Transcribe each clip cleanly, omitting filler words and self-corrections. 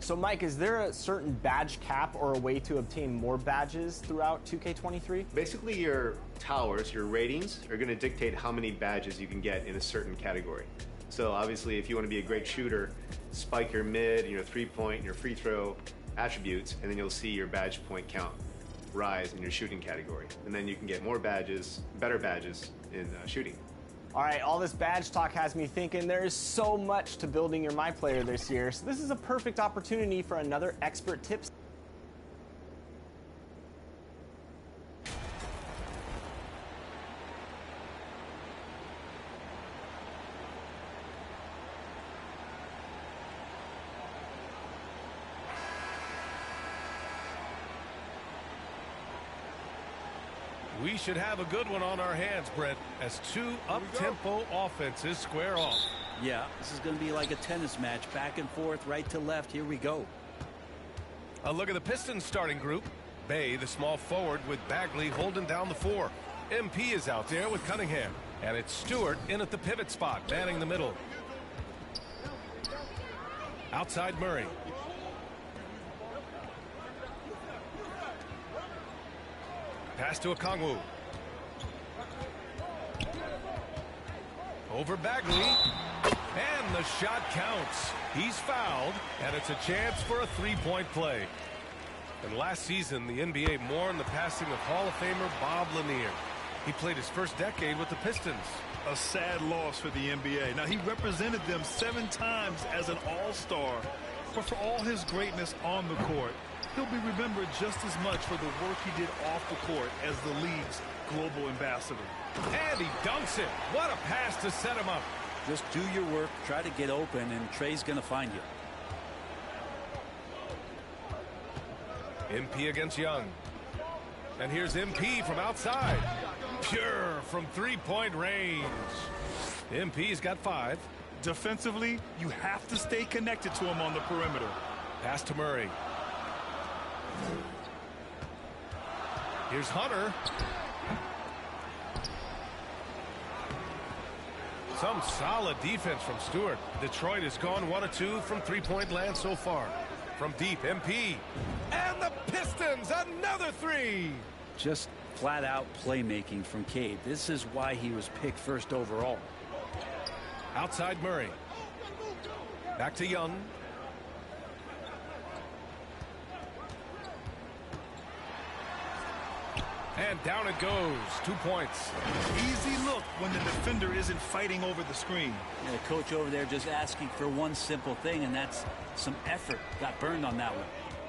So, Mike, is there a certain badge cap or a way to obtain more badges throughout 2K23? Basically, your towers, your ratings, are going to dictate how many badges you can get in a certain category. So obviously, if you want to be a great shooter, spike your mid, your three-point, and your free throw attributes, and then you'll see your badge point count rise in your shooting category. And then you can get more badges, better badges in shooting. All right, all this badge talk has me thinking there is so much to building your My Player this year, so this is a perfect opportunity for another expert tips. We should have a good one on our hands, Brent, as two up-tempo offenses square off. Yeah, this is going to be like a tennis match, back and forth, right to left. Here we go. A look at the Pistons starting group. Bay, the small forward, with Bagley holding down the 4. MP is out there with Cunningham. And it's Stewart in at the pivot spot, manning the middle. Outside Murray. Pass to Okongwu. Over Bagley. And the shot counts. He's fouled, and it's a chance for a three-point play. And last season, the NBA mourned the passing of Hall of Famer Bob Lanier. He played his first decade with the Pistons. A sad loss for the NBA. Now, he represented them 7 times as an all-star. But for all his greatness on the court, he'll be remembered just as much for the work he did off the court as the league's global ambassador. And he dunks it. What a pass to set him up. Just do your work, try to get open, and Trey's going to find you. MP against Young. And here's MP from outside. Pure from three-point range. MP's got 5. Defensively, you have to stay connected to him on the perimeter. Pass to Murray. Here's Hunter. Some solid defense from Stewart. Detroit has gone 1 of 2 from three-point land so far. From deep, MP. And the Pistons, another 3. Just flat-out playmaking from Cade. This is why he was picked first overall. Outside Murray. Back to Young. And down it goes. 2 points. Easy look when the defender isn't fighting over the screen. Yeah, the coach over there just asking for one simple thing, and that's some effort. Got burned on that one.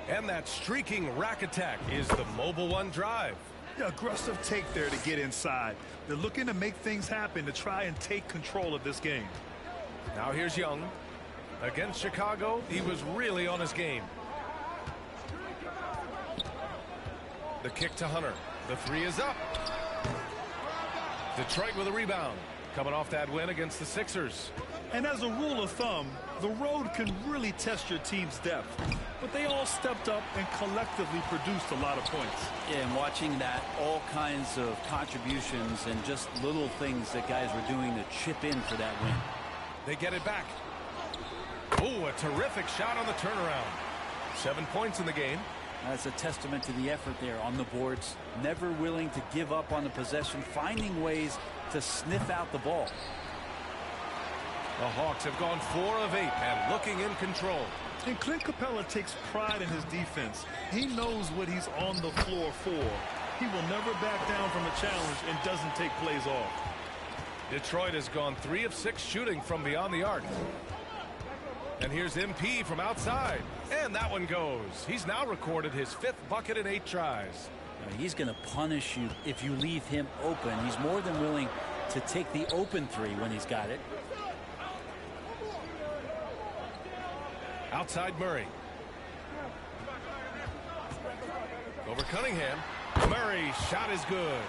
And that streaking rack attack is the Mobile One drive. The aggressive take there to get inside. They're looking to make things happen to try and take control of this game. Now here's Young. Against Chicago, he was really on his game. The kick to Hunter. The 3 is up. Detroit with a rebound. Coming off that win against the Sixers. And as a rule of thumb, the road can really test your team's depth. But they all stepped up and collectively produced a lot of points. Yeah, and watching that, all kinds of contributions and just little things that guys were doing to chip in for that win. They get it back. Oh, a terrific shot on the turnaround. 7 points in the game. That's a testament to the effort there on the boards. Never willing to give up on the possession, finding ways to sniff out the ball. The Hawks have gone 4 of 8 and looking in control. And Clint Capella takes pride in his defense. He knows what he's on the floor for. He will never back down from a challenge and doesn't take plays off. Detroit has gone 3 of 6 shooting from beyond the arc. And here's MP from outside. And that one goes. He's now recorded his 5th bucket in 8 tries. He's going to punish you if you leave him open. He's more than willing to take the open 3 when he's got it. Outside Murray. Over Cunningham. Murray's shot is good.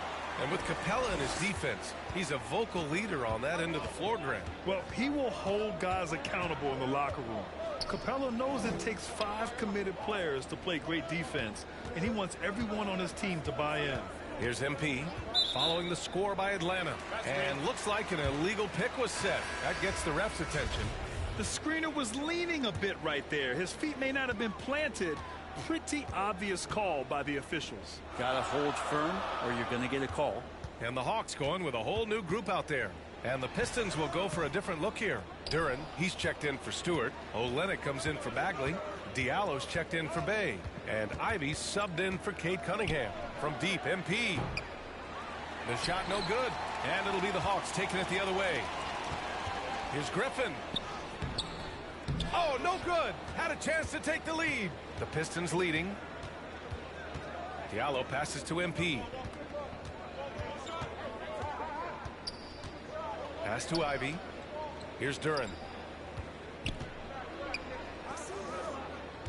And with Capella in his defense, he's a vocal leader on that end of the floor, Grant. Well, he will hold guys accountable in the locker room. Capella knows it takes 5 committed players to play great defense, and he wants everyone on his team to buy in. Here's MP following the score by Atlanta. And looks like an illegal pick was set. That gets the ref's attention. The screener was leaning a bit right there. His feet may not have been planted. Pretty obvious call by the officials. Gotta hold firm or you're gonna get a call. And the Hawks going with a whole new group out there. And the Pistons will go for a different look here. Duren, he's checked in for Stewart. Olynyk comes in for Bagley. Diallo's checked in for Bay. And Ivy subbed in for Cade Cunningham. From deep, MP. The shot no good. And it'll be the Hawks taking it the other way. Here's Griffin. Oh, no good. Had a chance to take the lead. The Pistons leading. Diallo passes to MP. Pass to Ivy. Here's Duren.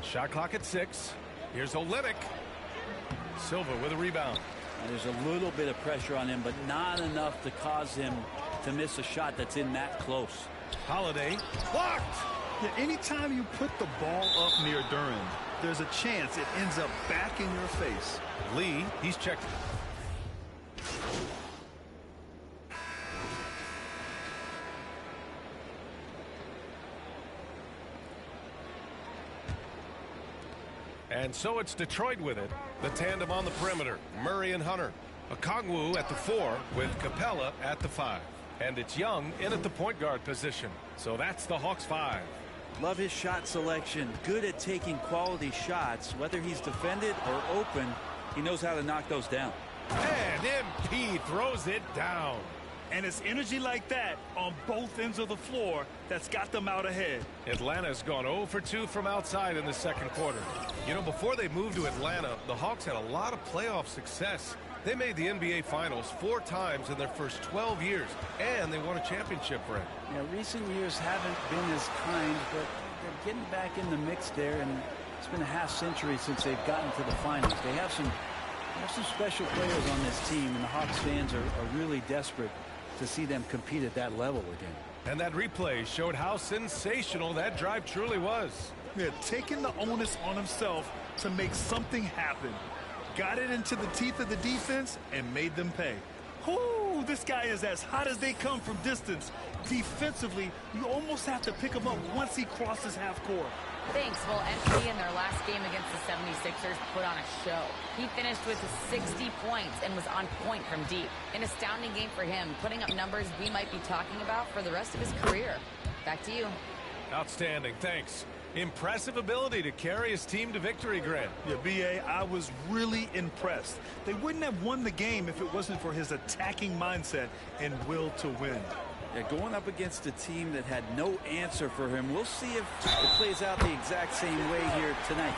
Shot clock at 6. Here's Olynyk. Silva with a rebound. There's a little bit of pressure on him, but not enough to cause him to miss a shot that's in that close. Holiday blocked. Yeah, anytime you put the ball up near Duren, there's a chance it ends up back in your face. Lee, he's checked. And so it's Detroit with it. The tandem on the perimeter, Murray and Hunter. Okongwu at the 4 with Capella at the 5. And it's Young in at the point guard position. So that's the Hawks 5. Love his shot selection. Good at taking quality shots. Whether he's defended or open, he knows how to knock those down. And MP throws it down. And it's energy like that on both ends of the floor that's got them out ahead. Atlanta's gone 0 for 2 from outside in the second quarter. You know, before they moved to Atlanta, the Hawks had a lot of playoff success. They made the NBA Finals 4 times in their first 12 years, and they won a championship ring. Yeah, recent years haven't been as kind, but they're getting back in the mix there, and it's been a half-century since they've gotten to the finals. They have some special players on this team, and the Hawks fans are really desperate to see them compete at that level again. And that replay showed how sensational that drive truly was. Yeah, taking the onus on himself to make something happen. Got it into the teeth of the defense and made them pay. Ooh, this guy is as hot as they come from distance. Defensively, you almost have to pick him up once he crosses half court. Thanks. Well, MP in their last game against the 76ers put on a show. He finished with 60 points and was on point from deep. An astounding game for him, putting up numbers we might be talking about for the rest of his career. Back to you. Outstanding. Thanks. Impressive ability to carry his team to victory, Grant. Yeah, B.A., I was really impressed. They wouldn't have won the game if it wasn't for his attacking mindset and will to win. Yeah, going up against a team that had no answer for him. We'll see if it plays out the exact same way here tonight.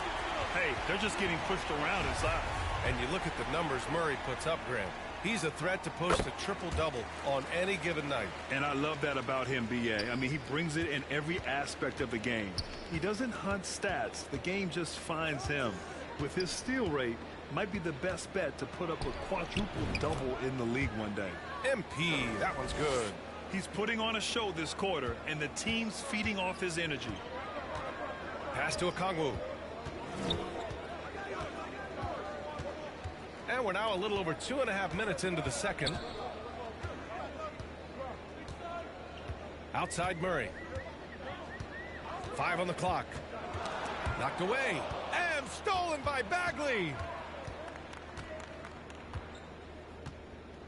Hey, they're just getting pushed around inside. And you look at the numbers Murray puts up, Grant. He's a threat to post a triple-double on any given night. And I love that about him, B.A. I mean, he brings it in every aspect of the game. He doesn't hunt stats. The game just finds him. With his steal rate, might be the best bet to put up a quadruple-double in the league one day. MP, that one's good. He's putting on a show this quarter, and the team's feeding off his energy. Pass to Okongwu. And we're now a little over 2.5 minutes into the second. Outside Murray. 5 on the clock. Knocked away. And stolen by Bagley.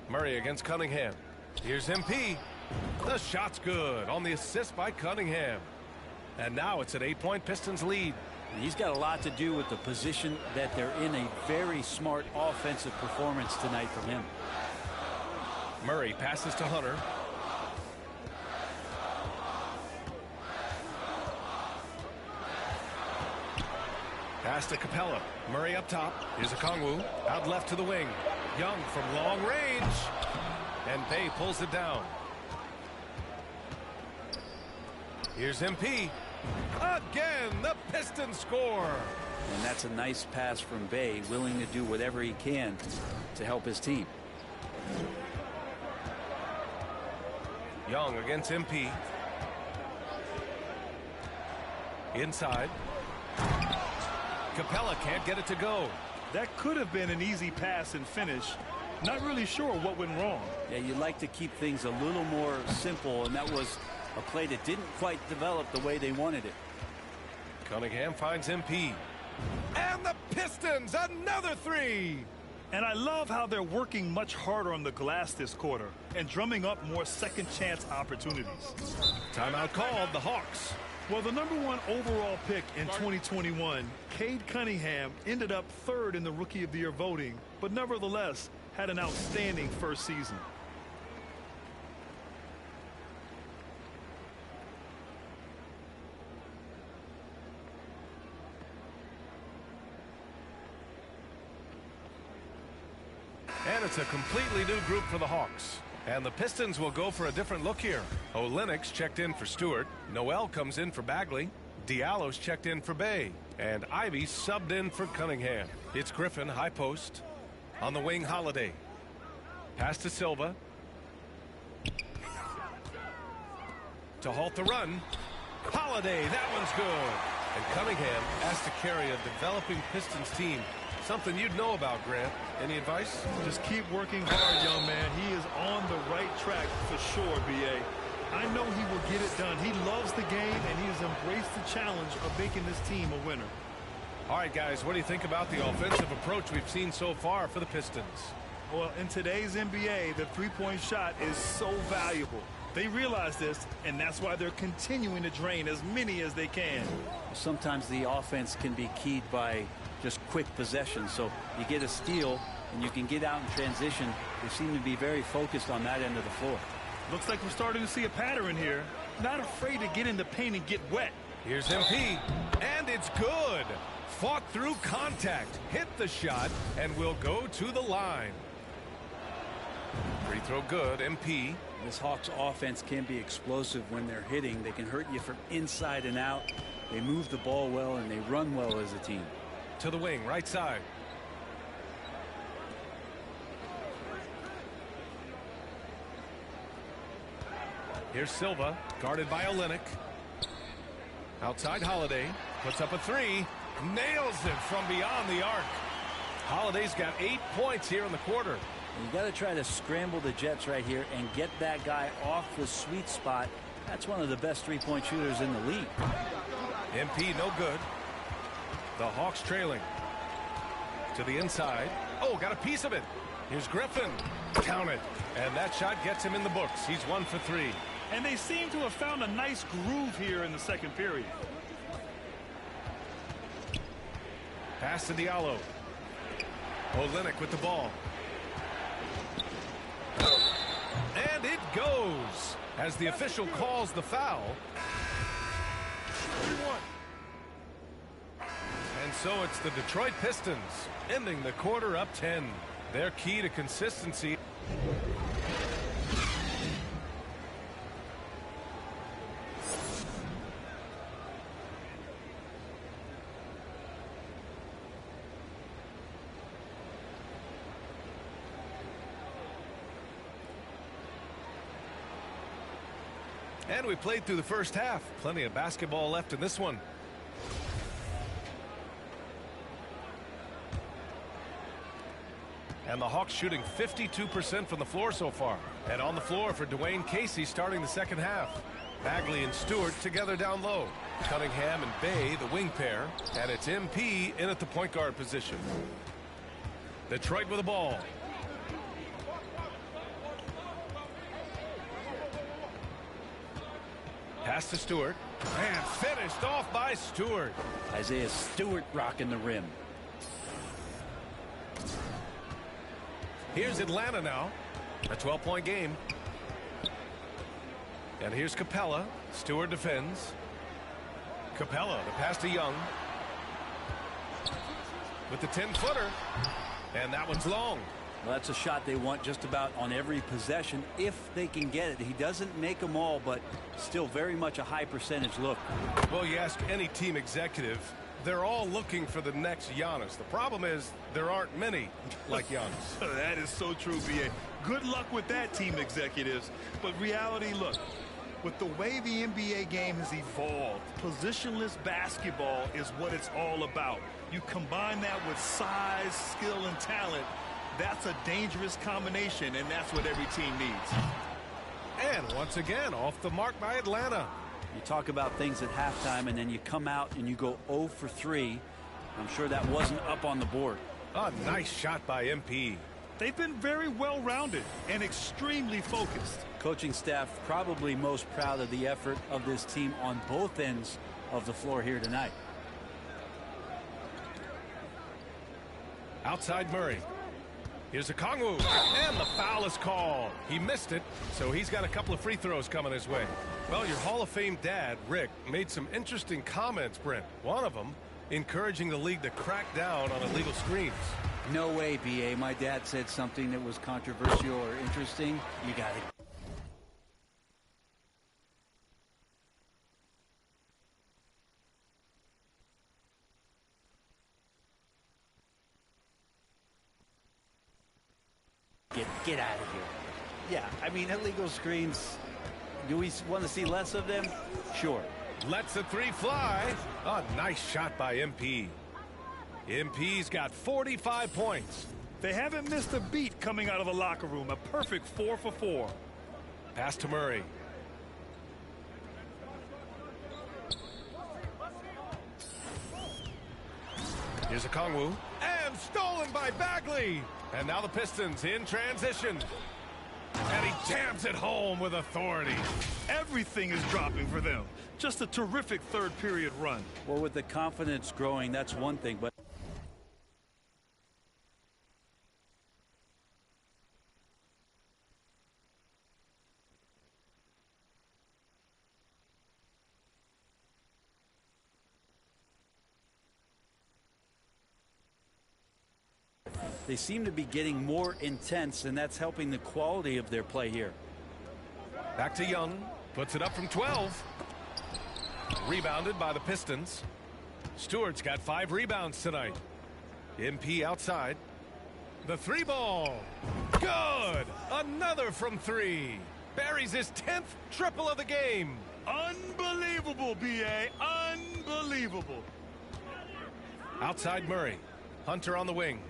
Murray against Cunningham. Here's MP. The shot's good on the assist by Cunningham. And now it's an 8-point Pistons lead. And he's got a lot to do with the position that they're in. A very smart offensive performance tonight from him. Murray passes to Hunter. Pass to Capella. Murray up top. Here's Okongwu. Out left to the wing. Young from long range. And Bay pulls it down. Here's MP. Again, the Pistons score. And that's a nice pass from Bay, willing to do whatever he can to help his team. Young against MP. Inside. Capella can't get it to go. That could have been an easy pass and finish. Not really sure what went wrong. Yeah, you'd like to keep things a little more simple, and that was a play that didn't quite develop the way they wanted it. Cunningham finds MP. And the Pistons, another three. And I love how they're working much harder on the glass this quarter and drumming up more second chance opportunities. Timeout called, the Hawks. Well, the #1 overall pick in 2021, Cade Cunningham, ended up 3rd in the Rookie of the Year voting, but nevertheless had an outstanding first season. And it's a completely new group for the Hawks. And the Pistons will go for a different look here. Olenek's checked in for Stewart. Noel comes in for Bagley. Diallo's checked in for Bay. And Ivy subbed in for Cunningham. It's Griffin, high post. On the wing, Holiday. Pass to Silva. To halt the run. Holiday, that one's good. And Cunningham has to carry a developing Pistons team. Something you'd know about, Grant. Any advice? Just keep working hard, young man. He is on the right track for sure, B.A. I know he will get it done. He loves the game, and he has embraced the challenge of making this team a winner. All right, guys, what do you think about the offensive approach we've seen so far for the Pistons? Well, in today's NBA, the three-point shot is so valuable. They realize this, and that's why they're continuing to drain as many as they can. Sometimes the offense can be keyed by just quick possession. So you get a steal and you can get out in transition. They seem to be very focused on that end of the floor. Looks like we're starting to see a pattern here. Not afraid to get in the paint and get wet. Here's MP, and it's good. Fought through contact, hit the shot, and will go to the line. Free throw good, MP. This Hawks offense can be explosive when they're hitting. They can hurt you from inside and out. They move the ball well and they run well as a team. To the wing, right side. Here's Silva, guarded by Olynyk. Outside Holiday, puts up a three, nails it from beyond the arc. Holiday's got 8 points here in the quarter. You got to try to scramble the Jets right here and get that guy off the sweet spot. That's one of the best three-point shooters in the league. MP no good. The Hawks trailing. To the inside. Oh, got a piece of it. Here's Griffin. Count it. And that shot gets him in the books. He's 1 for 3. And they seem to have found a nice groove here in the second period. Pass to Diallo. Olynyk with the ball. And it goes as the official calls the foul. And so it's the Detroit Pistons ending the quarter up 10. Their key to consistency. And we played through the first half. Plenty of basketball left in this one. And the Hawks shooting 52% from the floor so far. And on the floor for Dwayne Casey starting the second half. Bagley and Stewart together down low. Cunningham and Bay, the wing pair. And it's MP in at the point guard position. Detroit with the ball. Pass to Stewart. And finished off by Stewart. Isaiah Stewart rocking the rim. Here's Atlanta now. A 12-point game. And here's Capella. Stewart defends. Capella, the pass to Young. With the 10-footer. And that one's long. Well, that's a shot they want just about on every possession if they can get it. He doesn't make them all, but still very much a high percentage look. Well, you ask any team executive, they're all looking for the next Giannis. The problem is there aren't many like Giannis. That is so true, B.A. Good luck with that, team executives. But reality, look, with the way the NBA game has evolved, positionless basketball is what it's all about. You combine that with size, skill, and talent. That's a dangerous combination, and that's what every team needs. And once again, off the mark by Atlanta. You talk about things at halftime, and then you come out and you go 0 for 3. I'm sure that wasn't up on the board. A nice shot by MP. They've been very well-rounded and extremely focused. Coaching staff probably most proud of the effort of this team on both ends of the floor here tonight. Outside Murray. Here's a Kongwu, and the foul is called. He missed it, so he's got a couple of free throws coming his way. Well, your Hall of Fame dad, Rick, made some interesting comments, Brent. One of them encouraging the league to crack down on illegal screens. No way, B.A. My dad said something that was controversial or interesting. You got it. Get out of here. Yeah, I mean, illegal screens, do we want to see less of them? Sure. Lets the three fly. A nice shot by MP. MP's got 45 points. They haven't missed a beat coming out of the locker room. A perfect 4 for 4. Pass to Murray. Here's a Kongwu. And stolen by Bagley. And now the Pistons in transition. And he jams it home with authority. Everything is dropping for them. Just a terrific third period run. Well, with the confidence growing, that's one thing, but they seem to be getting more intense, and that's helping the quality of their play here. Back to Young. Puts it up from 12. Rebounded by the Pistons. Stewart's got 5 rebounds tonight. MP outside. The 3 ball. Good. Another from 3. Buries his 10th triple of the game. Unbelievable, B.A. Unbelievable. Outside Murray. Hunter on the wing.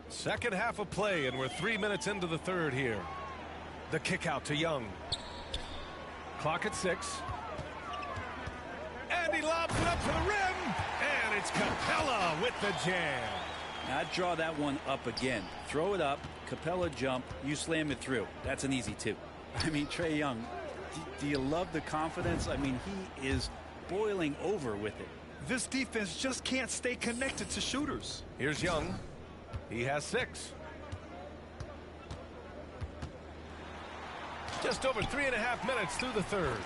Second half of play, and we're 3 minutes into the third here. The kick out to Young. Clock at 6. And he lobs it up to the rim. And it's Capella with the jam. Now, I'd draw that one up again. Throw it up, Capella jump, you slam it through. That's an easy 2. I mean, Trae Young, do you love the confidence? I mean, he is boiling over with it. This defense just can't stay connected to shooters. Here's Young. He has 6. Just over 3.5 minutes through the third.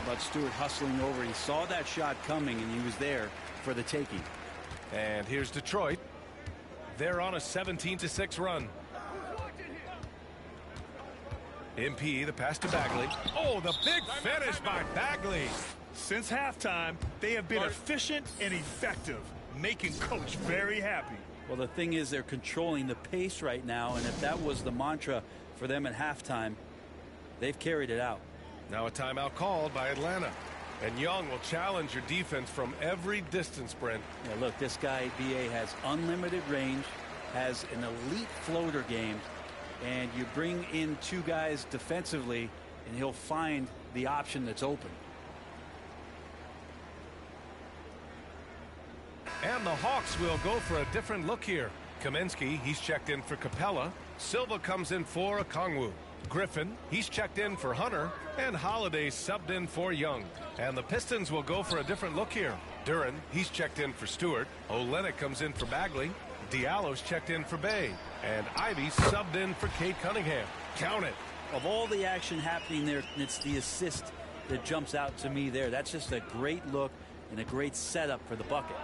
But Stewart hustling over. He saw that shot coming, and he was there for the taking. And here's Detroit. They're on a 17-6 run. MP, the pass to Bagley. Oh, the big finish by Bagley. Since halftime, they have been efficient and effective, making Coach very happy. Well, the thing is, they're controlling the pace right now, and if that was the mantra for them at halftime, they've carried it out. Now a timeout called by Atlanta. And Young will challenge your defense from every distance, Brent. Yeah, look, this guy, B.A., has unlimited range, has an elite floater game, and you bring in 2 guys defensively, and he'll find the option that's open. And the Hawks will go for a different look here. Kaminsky, he's checked in for Capella. Silva comes in for Okongwu. Griffin, he's checked in for Hunter. And Holiday subbed in for Young. And the Pistons will go for a different look here. Duran, he's checked in for Stewart. Olynyk comes in for Bagley. Diallo's checked in for Bay. And Ivy subbed in for Cade Cunningham. Count it. Of all the action happening there, it's the assist that jumps out to me there. That's just a great look and a great setup for the bucket.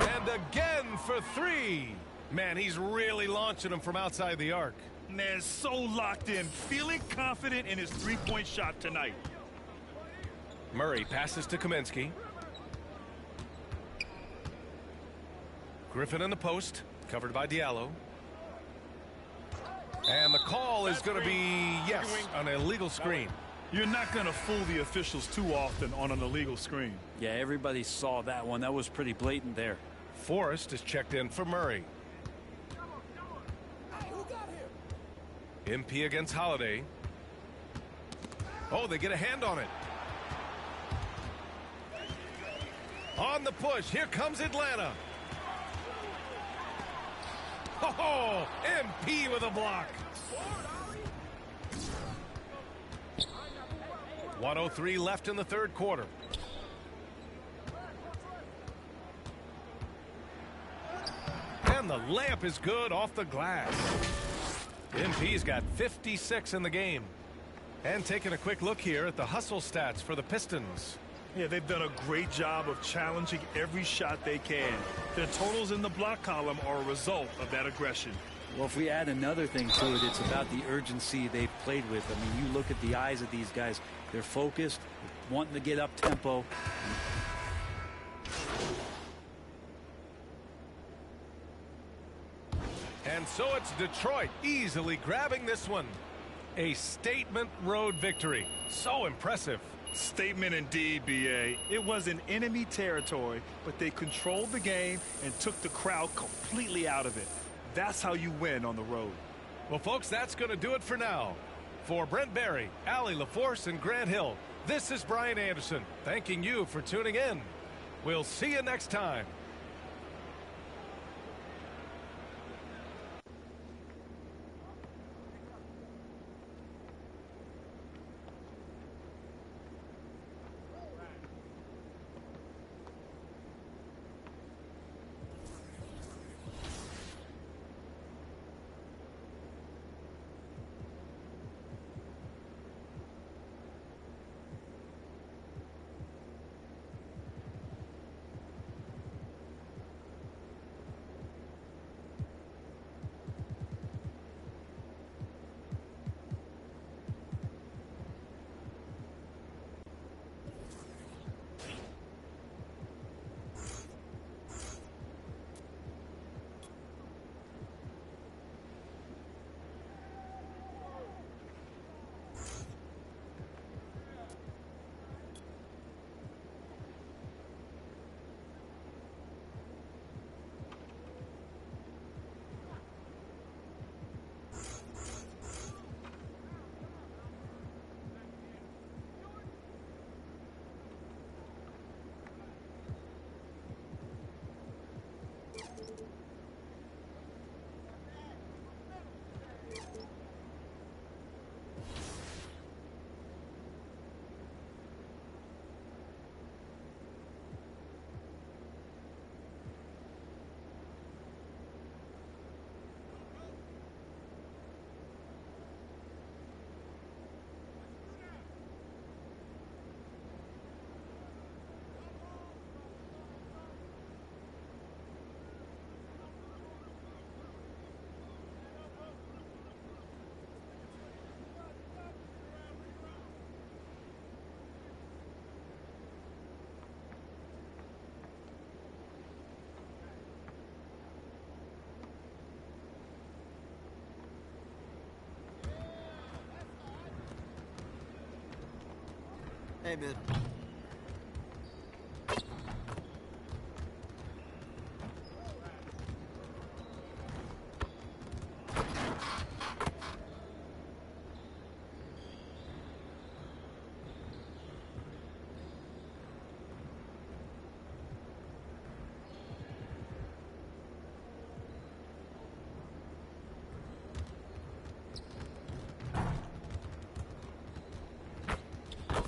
And again for 3. Man, he's really launching them from outside the arc. Man, so locked in, feeling confident in his 3-point shot tonight. Murray passes to Kaminsky. Griffin in the post, covered by Diallo. And the call is going to be, yes, an illegal screen. You're not going to fool the officials too often on an illegal screen. Yeah, everybody saw that one. That was pretty blatant there. Forrest is checked in for Murray. MP against Holiday. Oh, they get a hand on it. On the push, here comes Atlanta. Oh, MP with a block. 1:03 left in the third quarter. And the layup is good off the glass. MP's got 56 in the game. And taking a quick look here at the hustle stats for the Pistons. Yeah, they've done a great job of challenging every shot they can. Their totals in the block column are a result of that aggression. Well, if we add another thing to it, it's about the urgency they've played with. I mean, you look at the eyes of these guys. They're focused, wanting to get up tempo. And so it's Detroit easily grabbing this one. A statement road victory. So impressive. Statement indeed, B.A. It was in enemy territory, but they controlled the game and took the crowd completely out of it. That's how you win on the road. Well, folks, that's going to do it for now. For Brent Barry, Allie LaForce, and Grant Hill, this is Brian Anderson thanking you for tuning in. We'll see you next time. Hey, man.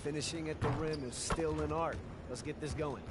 Finishing at the rim is still an art. Let's get this going.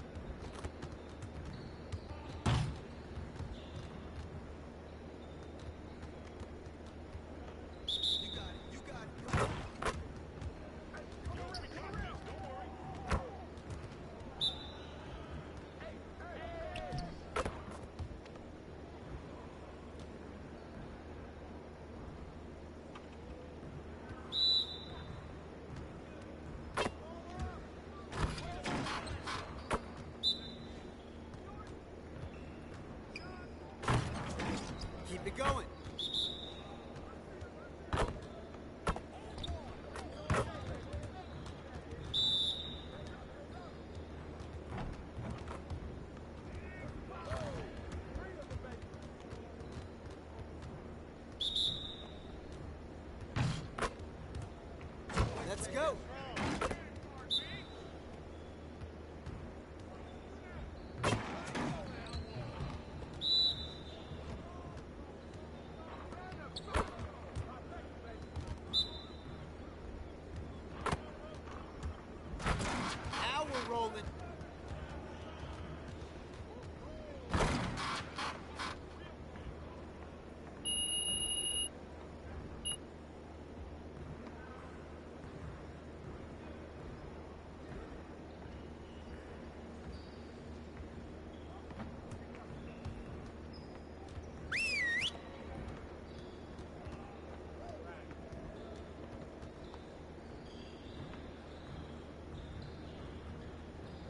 go. Now we're rolling.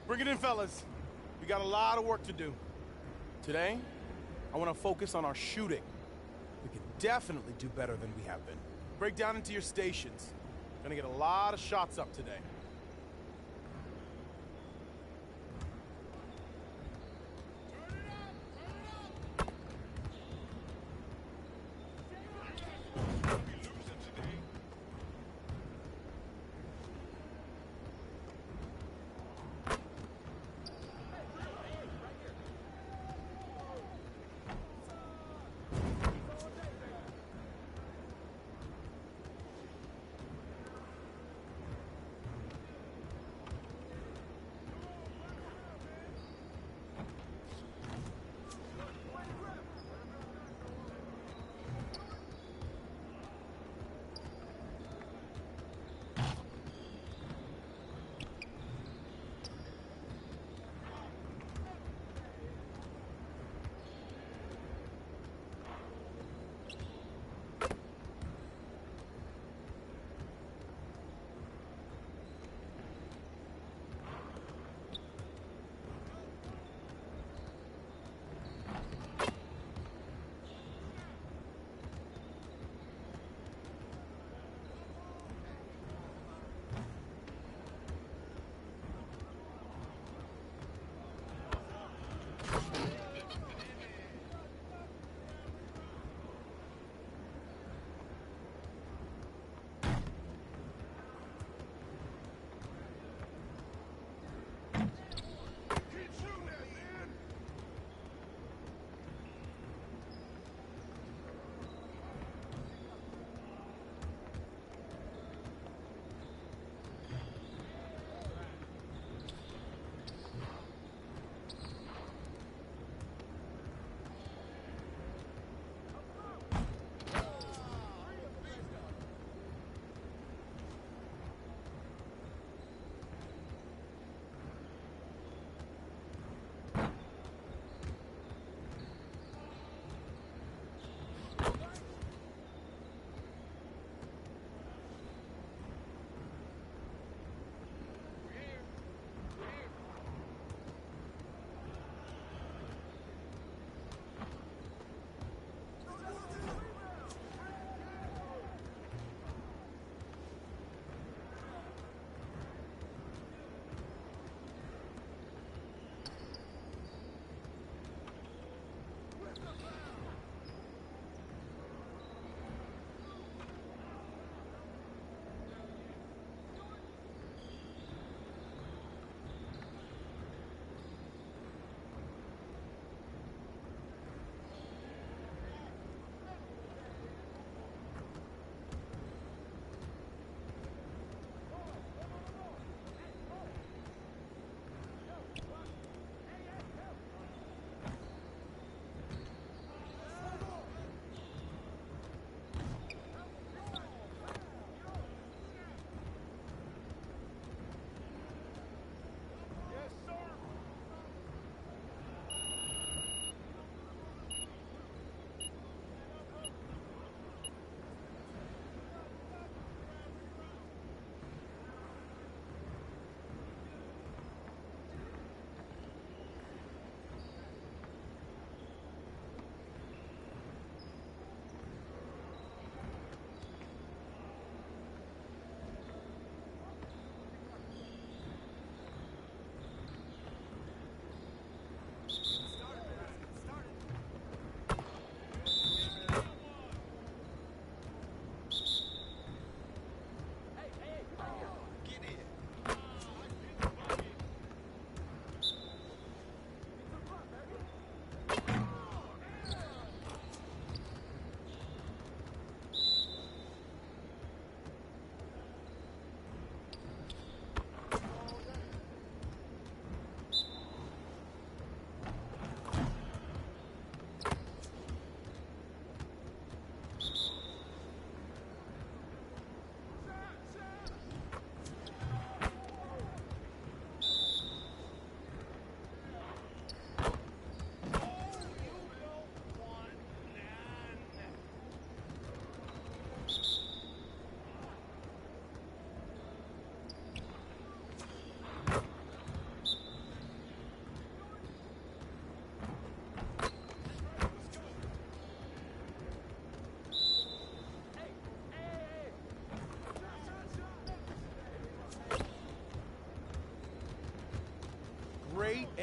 Bring it in, fellas. We got a lot of work to do. Today, I want to focus on our shooting. We can definitely do better than we have been. Break down into your stations. Gonna get a lot of shots up today.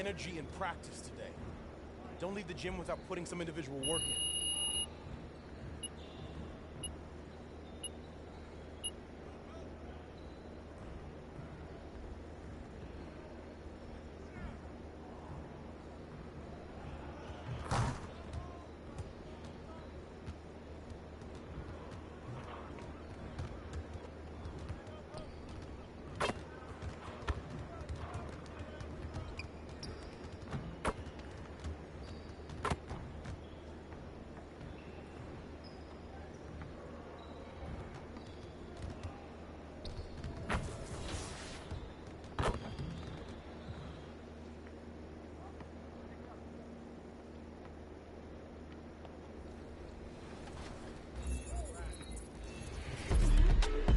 energy in practice today. Don't leave the gym without putting some individual work in.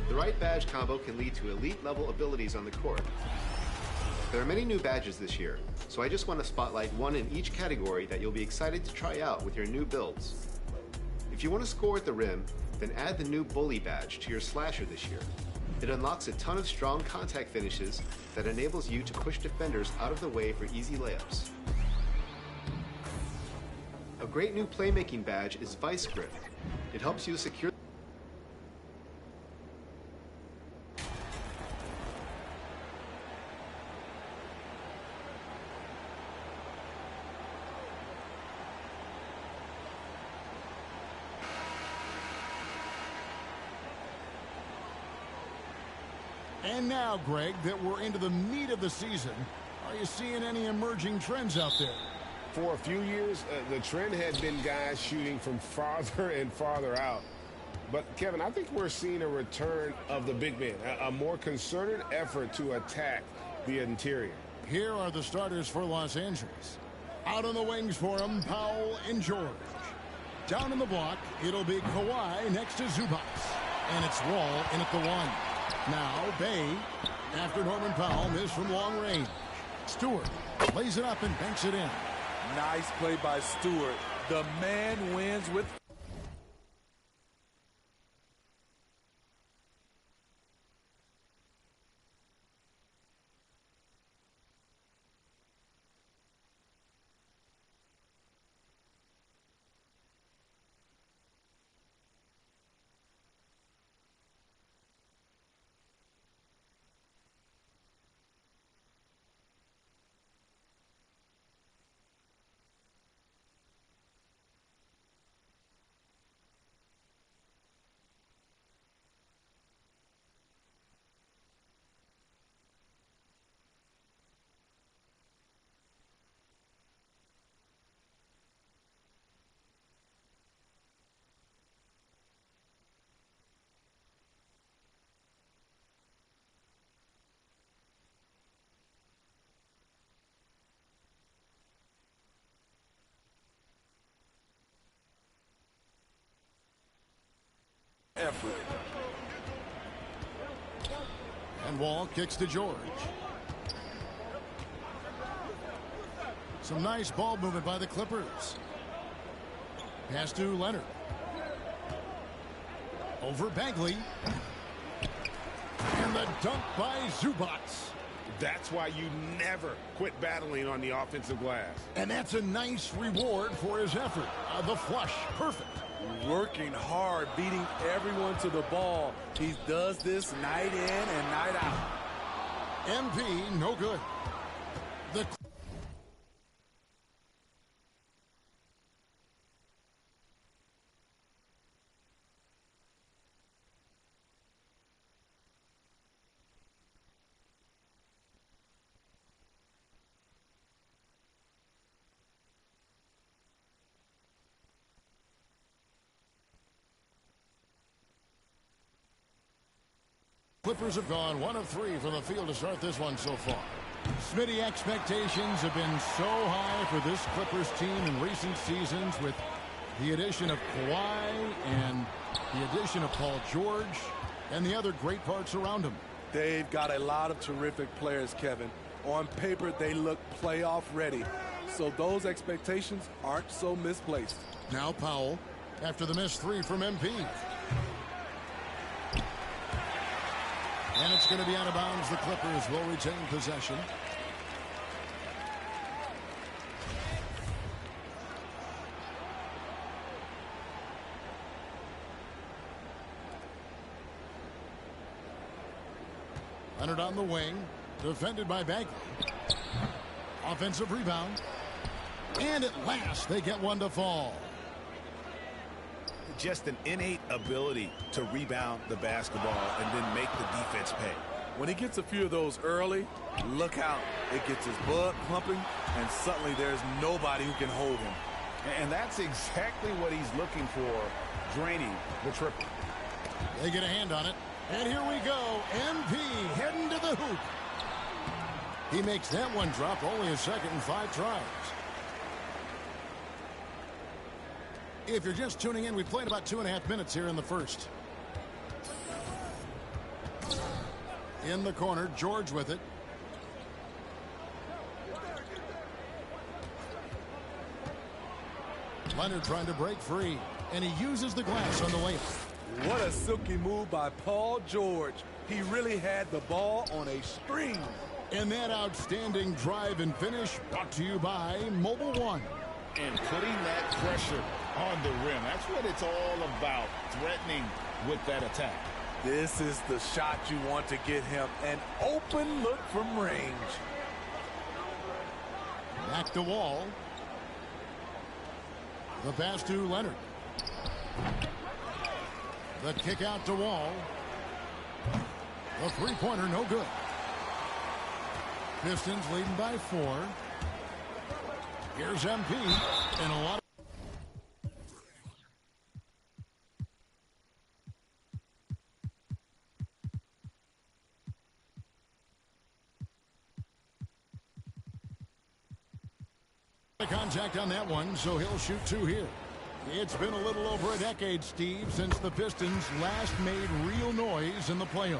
The right badge combo can lead to elite-level abilities on the court. There are many new badges this year, so I just want to spotlight one in each category that you'll be excited to try out with your new builds. If you want to score at the rim, then add the new Bully badge to your slasher this year. It unlocks a ton of strong contact finishes that enables you to push defenders out of the way for easy layups. A great new playmaking badge is Vice Grip. It helps you secure And now, Greg, that we're into the meat of the season, are you seeing any emerging trends out there? For a few years, the trend had been guys shooting from farther and farther out. But, Kevin, I think we're seeing a return of the big man, a more concerted effort to attack the interior. Here are the starters for Los Angeles. Out on the wings for them, Powell and George. Down in the block, it'll be Kawhi next to Zubac. And it's Wall in at the one. Now, Bay, after Norman Powell, missed from long range. Stewart lays it up and banks it in. Nice play by Stewart. The man wins with... effort. And Wall kicks to George. Some nice ball movement by the Clippers. Pass to Leonard. Over Bagley. And the dunk by Zubac. That's why you never quit battling on the offensive glass. And that's a nice reward for his effort. The flush, perfect. Working hard, beating everyone to the ball. He does this night in and night out. MP, no good. The Clippers have gone 1 of 3 from the field to start this one so far. Smitty, expectations have been so high for this Clippers team in recent seasons with the addition of Kawhi and the addition of Paul George and the other great parts around him. They've got a lot of terrific players, Kevin. On paper, they look playoff ready. So those expectations aren't so misplaced. Now Powell after the missed 3 from MP. And it's going to be out of bounds. The Clippers will retain possession. Leonard on the wing. Defended by Bagley. Offensive rebound. And at last, they get one to fall. Just an innate ability to rebound the basketball and then make the defense pay. When he gets a few of those early, look out. It gets his blood pumping, and suddenly there's nobody who can hold him. And that's exactly what he's looking for, draining the triple. They get a hand on it. And here we go. MP heading to the hoop. He makes that one drop, only a second and 5 tries. If you're just tuning in, we played about 2.5 minutes here in the first. In the corner, George with it. Leonard trying to break free, and he uses the glass on the layup. What a silky move by Paul George. He really had the ball on a string. And that outstanding drive and finish brought to you by Mobile One. And putting that pressure on the rim. That's what it's all about, threatening with that attack. This is the shot you want to get him. An open look from range. Back to Wall. The pass to Leonard. The kick out to Wall. The three-pointer no good. Pistons leading by 4. Here's MP and a lot of contact on that one, so he'll shoot 2 here. It's been a little over a decade, Steve, since the Pistons last made real noise in the playoffs.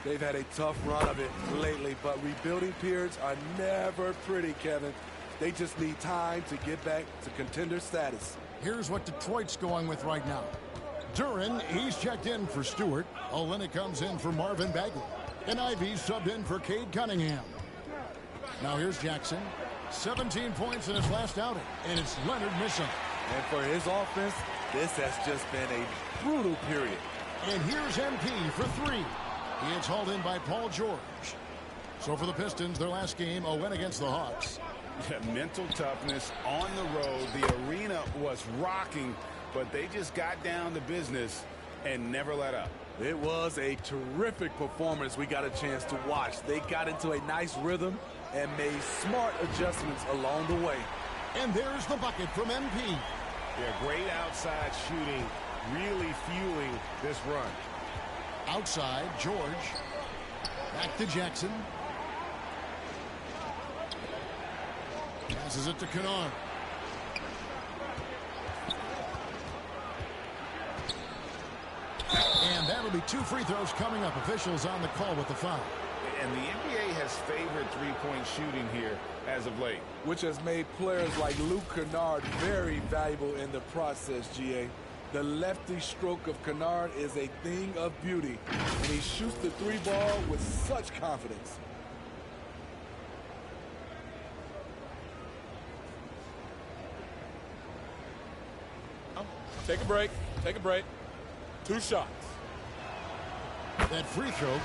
They've had a tough run of it lately, but rebuilding periods are never pretty, Kevin. They just need time to get back to contender status. Here's what Detroit's going with right now. Duran, he's checked in for Stewart. Olynyk comes in for Marvin Bagley. And Ivy subbed in for Cade Cunningham. Now here's Jackson. 17 points in his last outing, and it's Leonard missing. And for his offense, this has just been a brutal period. And here's MP for 3. He is hauled in by Paul George. So for the Pistons, their last game, a win against the Hawks. Mental toughness on the road. The arena was rocking, but they just got down to business and never let up. It was a terrific performance we got a chance to watch. They got into a nice rhythm and made smart adjustments along the way. And there's the bucket from MP. Yeah, great outside shooting, really fueling this run. Outside, George. Back to Jackson. Passes it to Kennard. And that'll be 2 free throws coming up. Officials on the call with the foul. And the NBA has favored three-point shooting here as of late, which has made players like Luke Kennard very valuable in the process, GA. The lefty stroke of Kennard is a thing of beauty, and he shoots the 3 ball with such confidence. Take a break. Take a break. 2 shots. That free throw.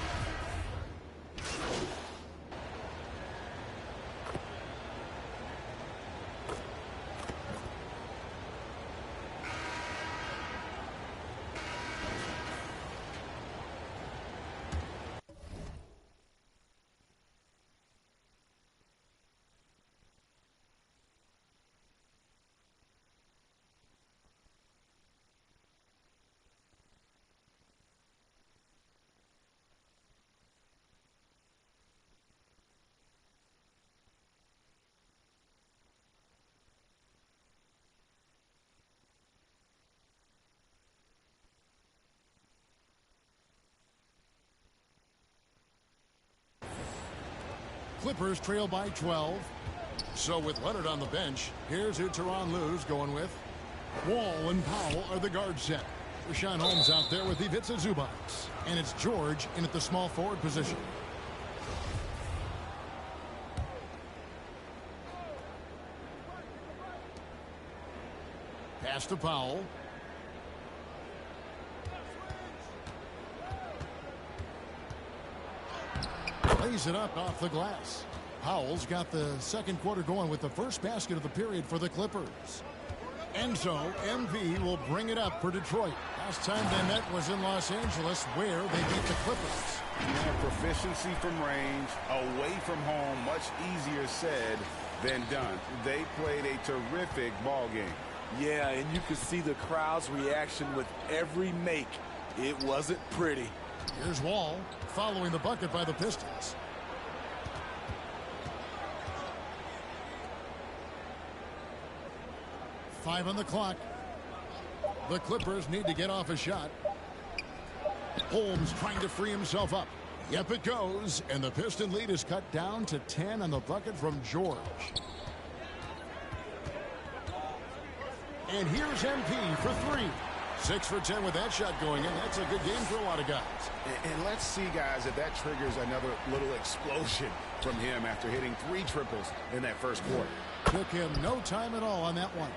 Clippers trail by 12. So with Leonard on the bench, here's who Tyronn Lue's going with. Wall and Powell are the guard set. Rashawn Holmes out there with Ivica Zubac. And it's George in at the small forward position. Pass to Powell. lays it up off the glass. Powell's got the second quarter going with the first basket of the period for the Clippers. And so MP will bring it up for Detroit. Last time they met was in Los Angeles, where they beat the Clippers. Yeah, proficiency from range, away from home, much easier said than done. They played a terrific ball game. Yeah, and you could see the crowd's reaction with every make. It wasn't pretty. Here's Wall following the bucket by the Pistons. Five on the clock. The Clippers need to get off a shot. Holmes trying to free himself up. Yep, it goes. And the Piston lead is cut down to 10 on the bucket from George. And here's MP for three. 6 for 10 with that shot going in. That's a good game for a lot of guys. And let's see, guys, if that triggers another little explosion from him after hitting 3 triples in that first quarter. Took him no time at all on that one.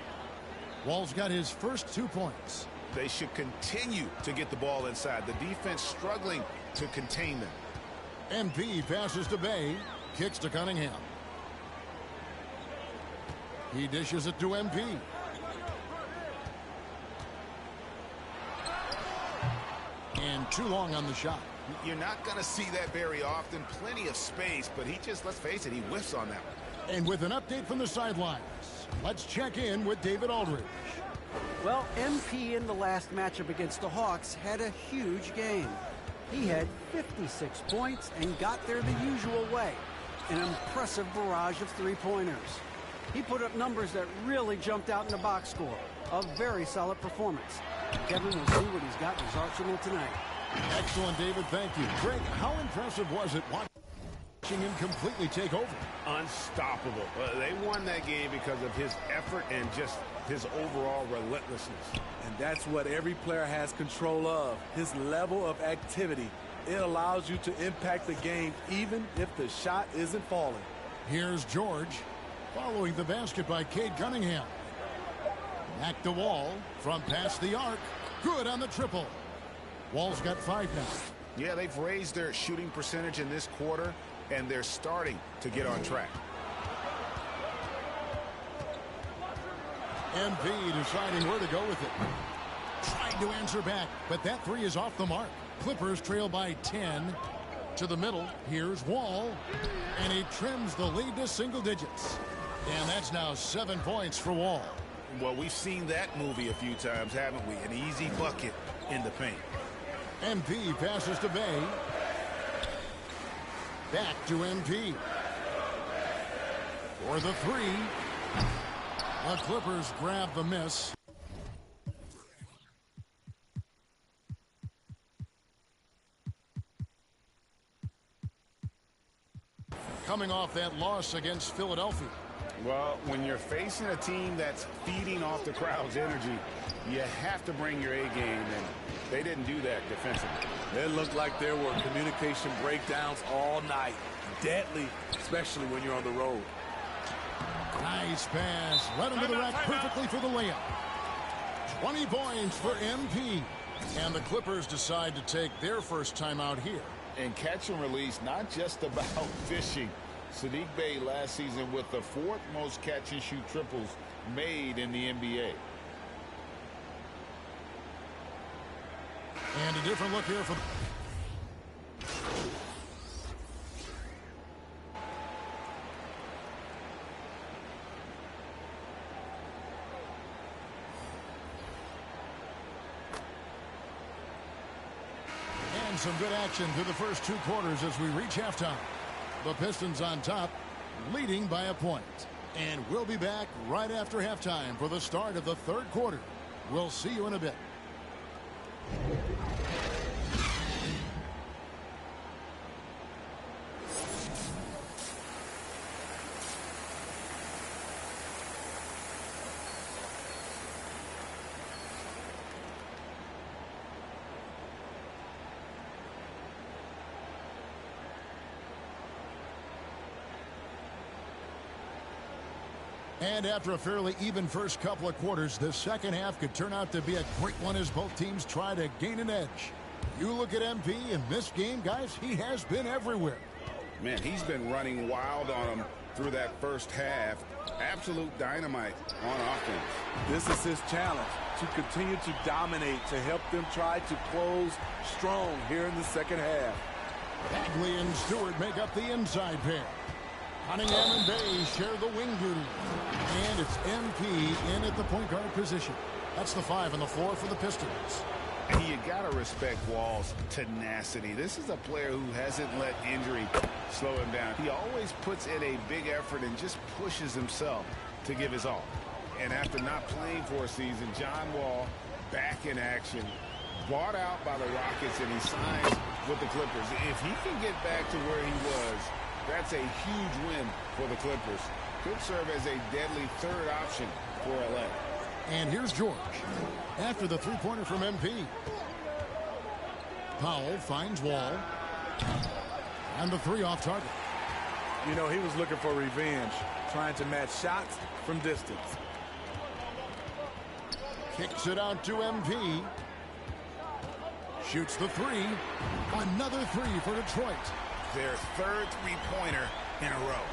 Wall's got his first 2 points. They should continue to get the ball inside. The defense struggling to contain them. MP passes to Bay. Kicks to Cunningham. He dishes it to MP. And too long on the shot. You're not going to see that very often. Plenty of space, but he just, let's face it, he whiffs on that one. And with an update from the sidelines, let's check in with David Aldridge. Well, MP in the last matchup against the Hawks had a huge game. He had 56 points and got there the usual way. An impressive barrage of three-pointers. He put up numbers that really jumped out in the box score. A very solid performance. Kevin will see what he's got in his arsenal tonight. Excellent, David. Thank you. Greg, how impressive was it watching him completely take over? Unstoppable. They won that game because of his effort and just his overall relentlessness. And that's what every player has control of, his level of activity. It allows you to impact the game even if the shot isn't falling. Here's George following the basket by Cade Cunningham. Back to Wall from past the arc. Good on the triple. Wall's got 5 now. Yeah, they've raised their shooting percentage in this quarter, and they're starting to get on track. MP deciding where to go with it. Trying to answer back, but that 3 is off the mark. Clippers trail by 10. To the middle, here's Wall, and he trims the lead to single digits. And that's now 7 points for Wall. Well, we've seen that movie a few times, haven't we? An easy bucket in the paint. MP passes to Bay. Back to MP. For the 3. The Clippers grab the miss. Coming off that loss against Philadelphia. Well, when you're facing a team that's feeding off the crowd's energy, you have to bring your A game, and they didn't do that defensively. It looked like there were communication breakdowns all night. Deadly, especially when you're on the road. Nice pass. Led him to the rack perfectly for the layup. 20 points for MP. And the Clippers decide to take their first time out here. And catch and release, not just about fishing. Saddiq Bey last season with the 4th most catch and shoot triples made in the NBA. And a different look here for and some good action through the first 2 quarters as we reach halftime. The Pistons on top, leading by a point. And we'll be back right after halftime for the start of the 3rd quarter. We'll see you in a bit. And after a fairly even first couple of quarters, the second half could turn out to be a great one as both teams try to gain an edge. You look at MP in this game, guys, he has been everywhere. Man, he's been running wild on him through that first half. Absolute dynamite on offense. This is his challenge, to continue to dominate, to help them try to close strong here in the second half. Bagley and Stewart make up the inside pair. Cunningham and Bay share the wing duty. And it's MP in at the point guard position. That's the 5 on the floor for the Pistons. You got to respect Wall's tenacity. This is a player who hasn't let injury slow him down. He always puts in a big effort and just pushes himself to give his all. And after not playing for a season, John Wall back in action, bought out by the Rockets, and he signs with the Clippers. If he can get back to where he was, that's a huge win for the Clippers. Could serve as a deadly third option for LA. And here's George after the three-pointer from MP. Powell finds Wall. And the 3 off target. You know, he was looking for revenge, trying to match shots from distance. Kicks it out to MP. Shoots the 3. Another 3 for Detroit. Their third three-pointer in a row.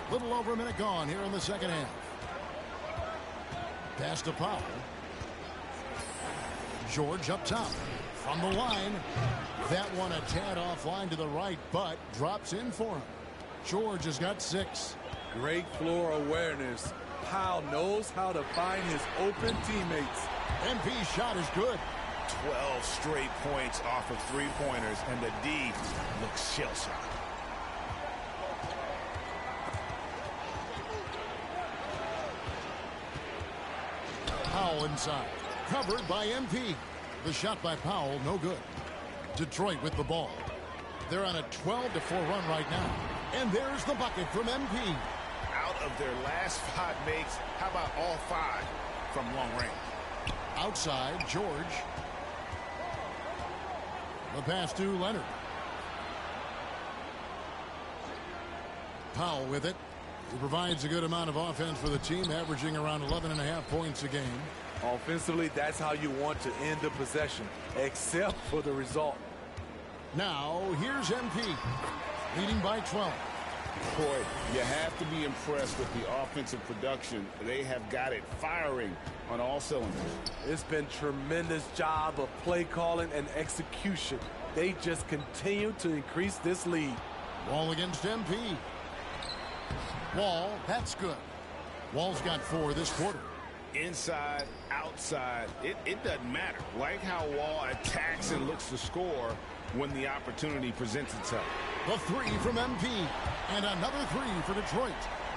Little over a minute gone here in the second half. Pass to Powell. George up top. From the line. That one a tad offline to the right, but drops in for him. George has got 6. Great floor awareness. Powell knows how to find his open teammates. MP's shot is good. 12 straight points off of three-pointers, and the D looks shell-shocked. Powell inside. Covered by MP. The shot by Powell, no good. Detroit with the ball. They're on a 12-4 run right now. And there's the bucket from MP. Out of their last 5 makes, how about all 5 from long range? Outside, George. The pass to Leonard. Powell with it. He provides a good amount of offense for the team, averaging around 11.5 points a game. Offensively, that's how you want to end the possession, except for the result. Now, here's MP, leading by 12. Boy, you have to be impressed with the offensive production. They have got it firing on all cylinders. It's been tremendous job of play calling and execution. They just continue to increase this lead. Wall against MP. Wall, that's good. Wall's got 4 this quarter. Inside, outside, it doesn't matter. Like how Wall attacks and looks to score when the opportunity presents itself. The 3 from MP. And another 3 for Detroit.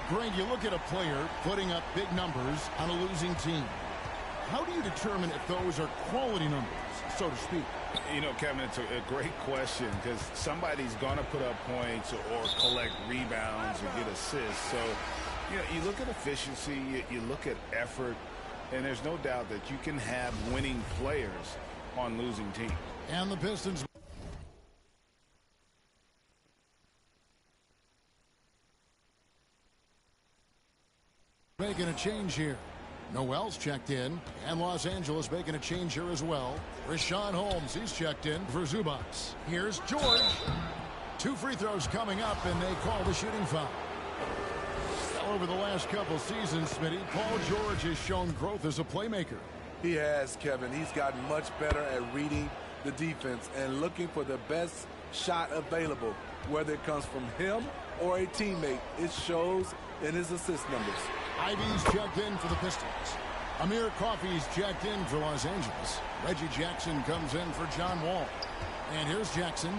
Greg, you look at a player putting up big numbers on a losing team. How do you determine if those are quality numbers, so to speak? You know, Kevin, it's a great question because somebody's going to put up points or collect rebounds or get assists. So, you know, you look at efficiency, you look at effort, and there's no doubt that you can have winning players on losing teams. And the Pistons making a change here. Noel's checked in, and Los Angeles making a change here as well. Rashawn Holmes, he's checked in for Zubats. Here's George. 2 free throws coming up, and they call the shooting foul. Over the last couple seasons, Smitty, Paul George has shown growth as a playmaker. He has, Kevin. He's gotten much better at reading the defense and looking for the best shot available, whether it comes from him or a teammate. It shows in his assist numbers. Ivy's checked in for the Pistons. Amir Coffey's checked in for Los Angeles. Reggie Jackson comes in for John Wall. And here's Jackson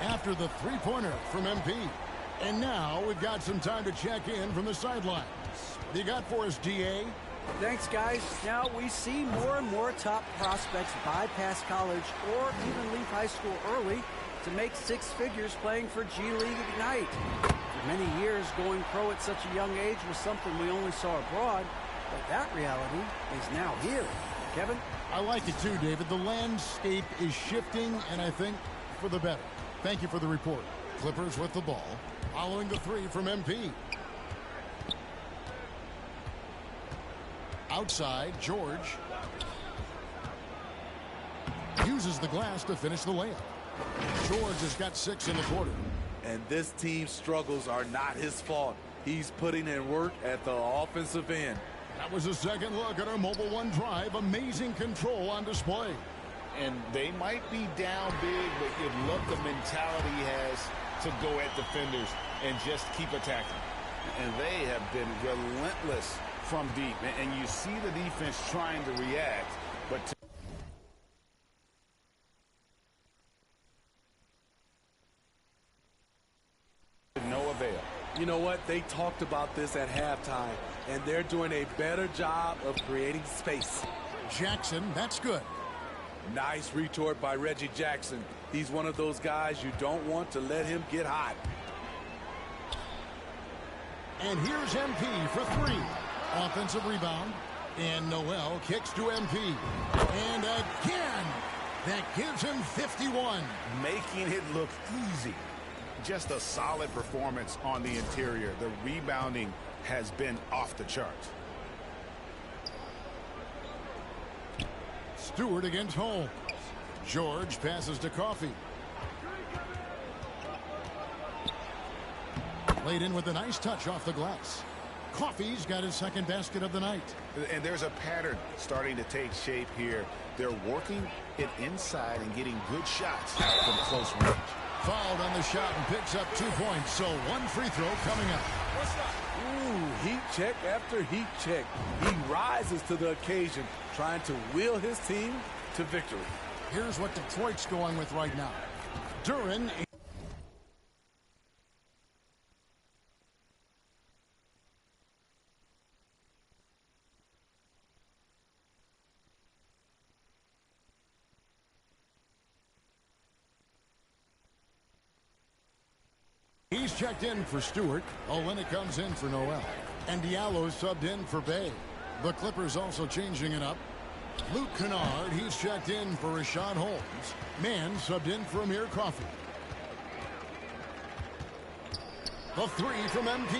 after the three-pointer from MP. And now we've got some time to check in from the sidelines. You got for us, DA? Thanks, guys. Now we see more and more top prospects bypass college or even leave high school early to make 6 figures playing for G League Ignite. For many years, going pro at such a young age was something we only saw abroad, but that reality is now here. Kevin? I like it too, David. The landscape is shifting, and I think for the better. Thank you for the report. Clippers with the ball, following the 3 from MP. Outside, George. Uses the glass to finish the layup. George has got 6 in the quarter. And this team's struggles are not his fault. He's putting in work at the offensive end. That was a second look at our Mobile One drive. Amazing control on display. And they might be down big, but you love the mentality he has to go at defenders and just keep attacking. And they have been relentless from deep. And you see the defense trying to react, but to no avail. You know what? They talked about this at halftime, and they're doing a better job of creating space. Jackson, that's good. Nice retort by Reggie Jackson. He's one of those guys you don't want to let him get hot. And here's MP for 3. Offensive rebound. And Noel kicks to MP. And again, that gives him 51. Making it look easy. Just a solid performance on the interior. The rebounding has been off the charts. Stewart against Holmes. George passes to Coffee. Laid in with a nice touch off the glass. Coffee's got his second basket of the night. And there's a pattern starting to take shape here. They're working it inside and getting good shots from close range. Fouled on the shot and picks up 2 points, so 1 free throw coming up. Ooh, heat check after heat check. He rises to the occasion, trying to wheel his team to victory. Here's what Detroit's going with right now. Duran. He's checked in for Stewart. Olynyk comes in for Noel. And Diallo subbed in for Bay. The Clippers also changing it up. Luke Kennard, he's checked in for Rashad Holmes. Mann subbed in for Amir Coffey. The 3 from MP.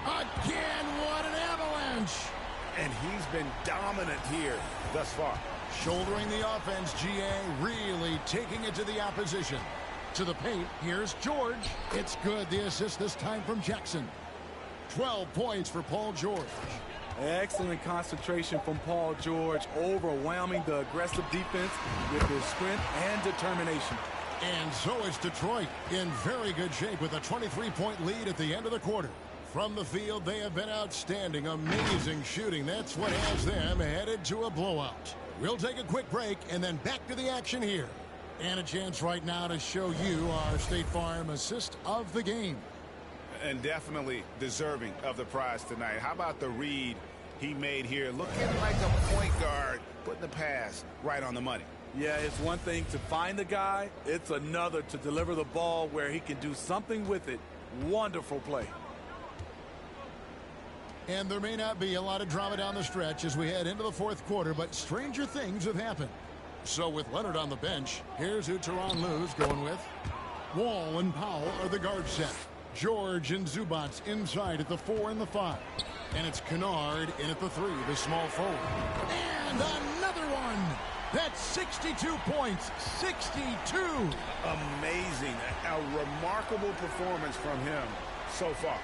Again, what an avalanche! And he's been dominant here thus far. Shouldering the offense, GA really taking it to the opposition. To the paint, here's George. It's good, the assist this time from Jackson. 12 points for Paul George. Excellent concentration from Paul George, overwhelming the aggressive defense with his sprint and determination. And so it's Detroit in very good shape with a 23-point lead at the end of the quarter. From the field, they have been outstanding. Amazing shooting. That's what has them headed to a blowout. We'll take a quick break and then back to the action here. And a chance right now to show you our State Farm assist of the game. And definitely deserving of the prize tonight. How about the read he made here? Looking like a point guard, putting the pass right on the money. Yeah, it's one thing to find the guy. It's another to deliver the ball where he can do something with it. Wonderful play. And there may not be a lot of drama down the stretch as we head into the fourth quarter, but stranger things have happened. So with Leonard on the bench, here's who Tyronn Lue's going with. Wall and Powell are the guard set. George and Zubats inside at the 4 and the 5. And it's Kennard in at the 3, the small forward. And another one! That's 62 points. 62! Amazing. A remarkable performance from him so far.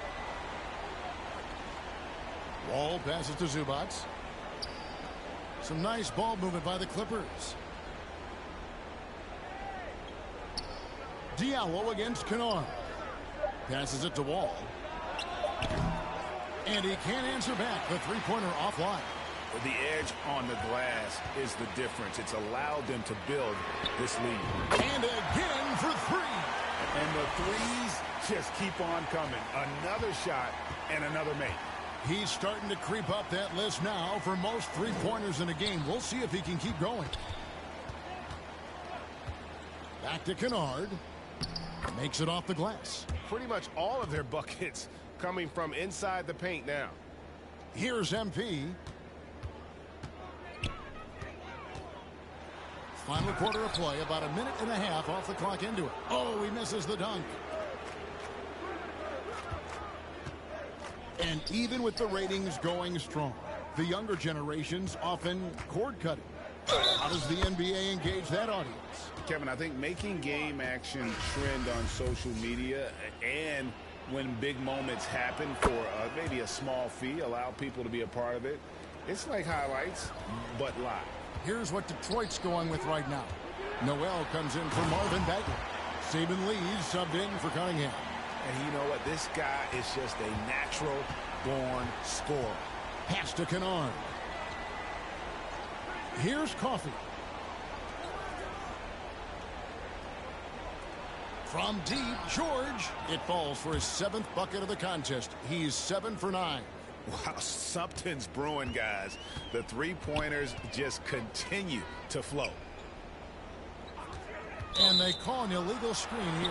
Wall passes to Zubats. Some nice ball movement by the Clippers. Diallo against Kennard. Passes it to Wall. And he can't answer back. The three-pointer offline. The edge on the glass is the difference. It's allowed them to build this lead. And again for 3. And the threes just keep on coming. Another shot and another make. He's starting to creep up that list now for most three-pointers in a game. We'll see if he can keep going. Back to Kennard. Makes it off the glass. Pretty much all of their buckets coming from inside the paint now. Here's MP. Final quarter of play, about a minute and a half off the clock into it. Oh, he misses the dunk. And even with the ratings going strong, the younger generations often cord cutting. How does the NBA engage that audience? Kevin, I think making game action trend on social media and when big moments happen for maybe a small fee, allow people to be a part of it. It's like highlights, but live. Here's what Detroit's going with right now. Noel comes in for Marvin Bagley. Saban Lee subbed in for Cunningham. And you know what? This guy is just a natural-born scorer. Pass to Kennard. Here's Coffee. From deep, George. It falls for his 7th bucket of the contest. He's 7 for 9. Wow, something's brewing, guys. The three-pointers just continue to flow. And they call an illegal screen here.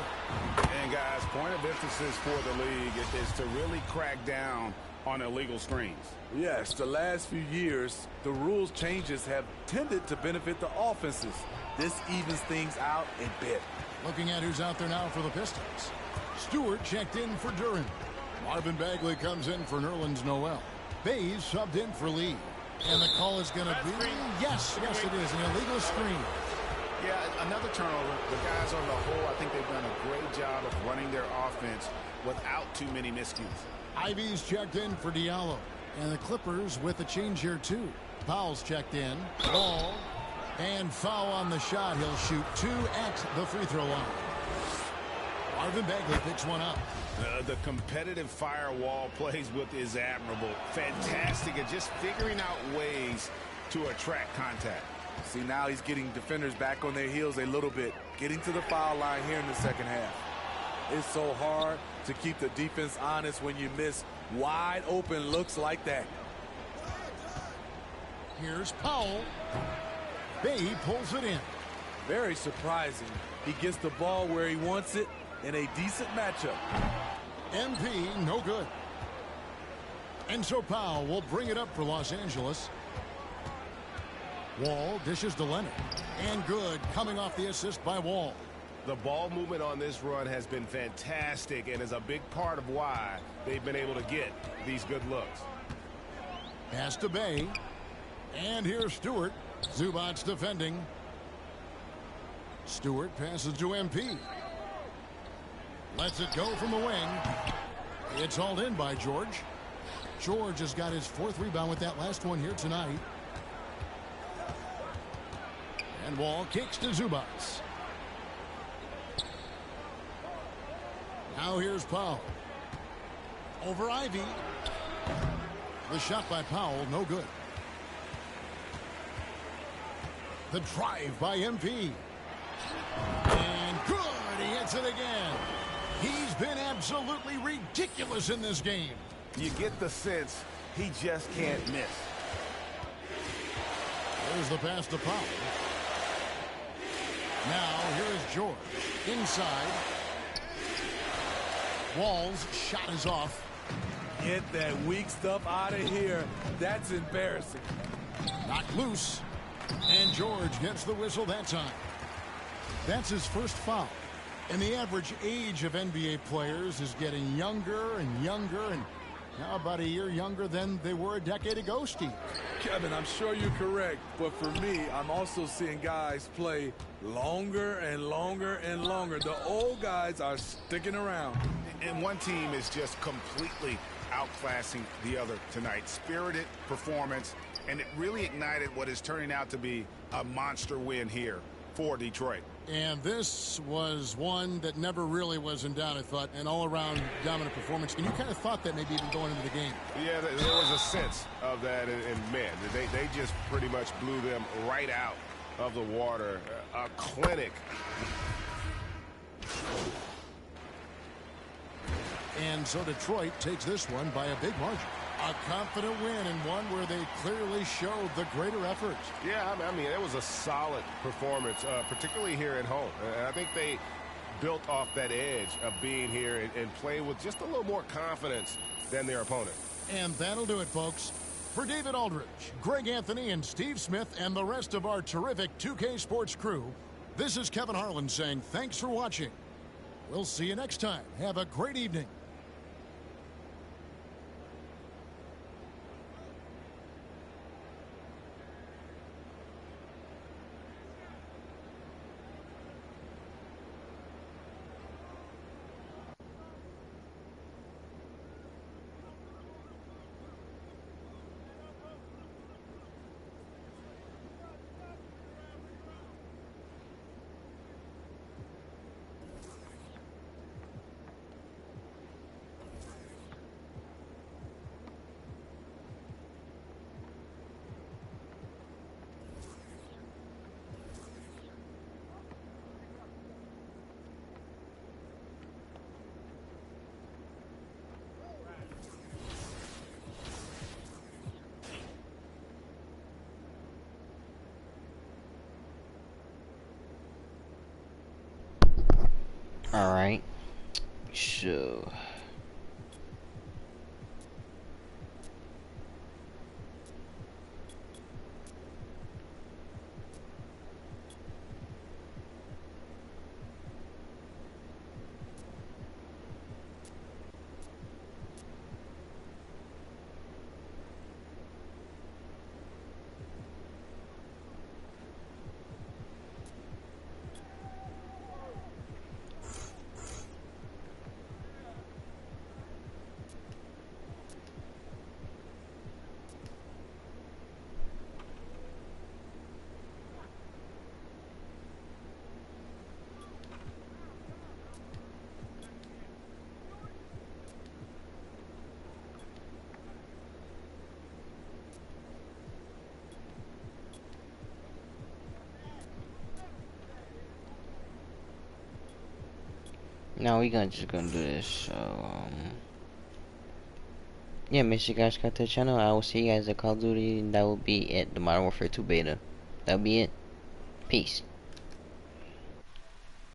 And, guys, point of emphasis for the league is to really crack down on illegal screens. Yes, the last few years, the rules changes have tended to benefit the offenses. This evens things out a bit. Looking at who's out there now for the Pistons. Stewart checked in for Duran. Marvin Bagley comes in for Nerlens Noel. Bays subbed in for Lee. And the call is going to be, yes, it is, an illegal screen. Yeah, another turnover. The guys on the whole, I think they've done a great job of running their offense without too many miscues. Ivy's checked in for Diallo. And the Clippers with a change here, too. Powell's checked in. Ball. And foul on the shot. He'll shoot 2 at the free throw line. Marvin Bagley picks one up. The competitive firewall plays with is admirable. Fantastic at just figuring out ways to attract contact. See, now he's getting defenders back on their heels a little bit. Getting to the foul line here in the second half. It's so hard to keep the defense honest when you miss wide open looks like that. Here's Powell. Bay pulls it in. Very surprising. He gets the ball where he wants it in a decent matchup. MP, no good. And so Powell will bring it up for Los Angeles. Wall dishes to Leonard. And good, coming off the assist by Wall. The ball movement on this run has been fantastic and is a big part of why they've been able to get these good looks. Pass to Bay. And here's Stewart. Zubac's defending. Stewart passes to MP. Lets it go from the wing. It's hauled in by George. George has got his 4th rebound with that last one here tonight. And Wall kicks to Zubac. Now here's Powell. Over Ivy. The shot by Powell, no good. The drive by MP. And good, he hits it again. He's been absolutely ridiculous in this game. You get the sense he just can't miss. There's the pass to Powell. Now here is George. Inside. Wall's shot is off. Get that weak stuff out of here. That's embarrassing. Knocked loose. And George gets the whistle that time. That's his first foul. And the average age of NBA players is getting younger and younger, and now about a year younger than they were a decade ago, Steve. Kevin, I'm sure you're correct, but for me, I'm also seeing guys play longer and longer and longer. The old guys are sticking around. And one team is just completely outclassing the other tonight. Spirited performance, and it really ignited what is turning out to be a monster win here for Detroit. And this was one that never really was in doubt, I thought, an all-around dominant performance. And you kind of thought that maybe even going into the game. Yeah, there was a sense of that, and man, they just pretty much blew them right out of the water. A clinic. And so Detroit takes this one by a big margin. A confident win, and one where they clearly showed the greater effort. Yeah, I mean, it was a solid performance, particularly here at home. And I think they built off that edge of being here and playing with just a little more confidence than their opponent. And that'll do it, folks. For David Aldridge, Greg Anthony, and Steve Smith, and the rest of our terrific 2K Sports crew, this is Kevin Harlan saying thanks for watching. We'll see you next time. Have a great evening. Alright. So now we just gonna do this. So yeah, make sure you guys got the channel. I will see you guys at Call of Duty, and that will be it. The Modern Warfare 2 beta. That'll be it. Peace.